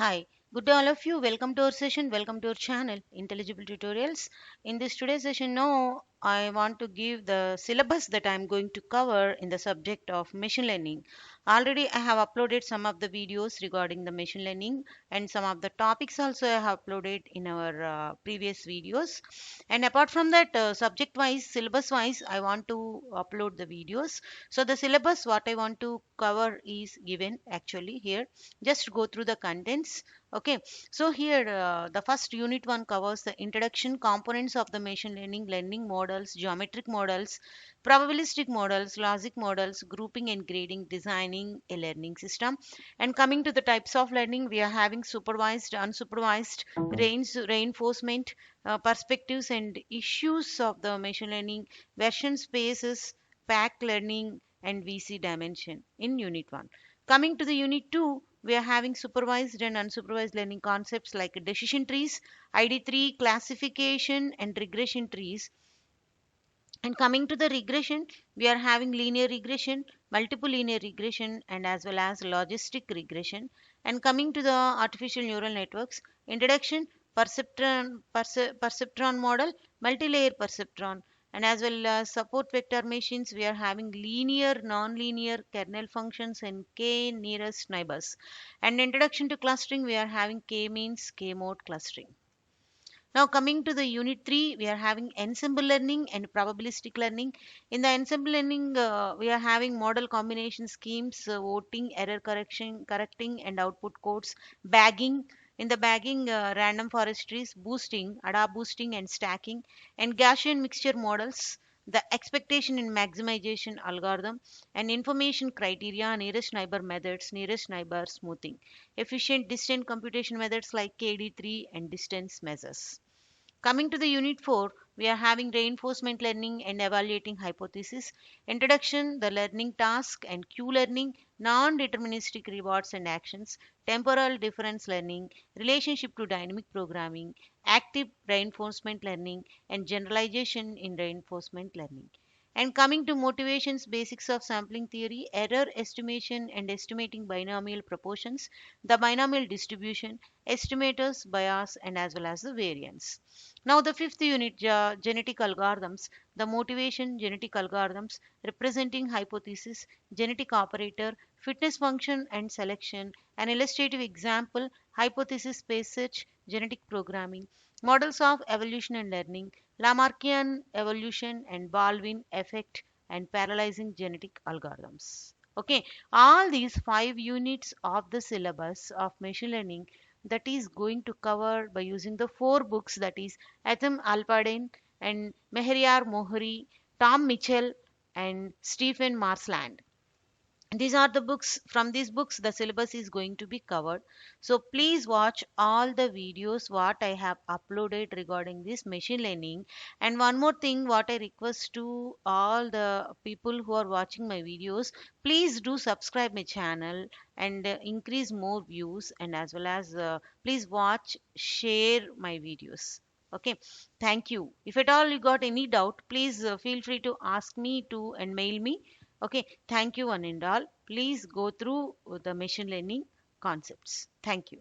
Hi, good day all of you. Welcome to our session. Welcome to our channel, Intelligible Tutorials. In this today's session, now I want to give the syllabus that I'm going to cover in the subject of machine learning. Already I have uploaded some of the videos regarding the machine learning and some of the topics also I have uploaded in our previous videos. And apart from that, subject wise, syllabus wise, I want to upload the videos. So the syllabus what I want to cover is given actually here. Just go through the contents. Okay, so here the first unit one covers the introduction components of the machine learning models, geometric models, probabilistic models, logic models, grouping and grading, designing a learning system. And coming to the types of learning, we are having supervised, unsupervised, reinforcement, perspectives and issues of the machine learning, version spaces, pack learning, and VC dimension in unit 1. Coming to the unit 2, we are having supervised and unsupervised learning concepts like decision trees, ID3, classification, and regression trees. And coming to the regression, we are having linear regression, multiple linear regression, and as well as logistic regression. And coming to the artificial neural networks, introduction, perceptron model, multi-layer perceptron, and as well as support vector machines, we are having linear, non-linear kernel functions and k nearest neighbors. And introduction to clustering, we are having k-means, k-mode clustering. Now coming to the unit 3, we are having ensemble learning and probabilistic learning. In the ensemble learning, we are having model combination schemes, voting, error correction, correcting and output codes, bagging. In the bagging, random forest trees, boosting, ADA boosting and stacking, and Gaussian mixture models, the expectation and maximization algorithm, and information criteria, nearest neighbor methods, nearest neighbor smoothing, efficient distant computation methods like KD3 and distance measures. Coming to the unit 4, we are having reinforcement learning and evaluating hypothesis, introduction, the learning task and Q learning, non-deterministic rewards and actions, temporal difference learning, relationship to dynamic programming, active reinforcement learning, and generalization in reinforcement learning. And coming to motivations, basics of sampling theory, error estimation and estimating binomial proportions, the binomial distribution, estimators, bias, and as well as the variance. Now, the fifth unit, genetic algorithms, the motivation genetic algorithms, representing hypothesis, genetic operator, fitness function and selection, an illustrative example, hypothesis space search, genetic programming, models of evolution and learning, Lamarckian evolution and Baldwin effect, and parallelizing genetic algorithms. Okay, all these 5 units of the syllabus of machine learning that is going to cover by using the 4 books, that is Atom Alperdin and Mehriar Mohri, Tom Mitchell, and Stephen Marsland. These are the books. From these books the syllabus is going to be covered, so please watch all the videos what I have uploaded regarding this machine learning. And one more thing what I request to all the people who are watching my videos, please do subscribe my channel and increase more views, and as well as please watch, share my videos. Okay, thank you. If at all you got any doubt, please feel free to ask me to and mail me. Okay, thank you one and all. Please go through the machine learning concepts. Thank you.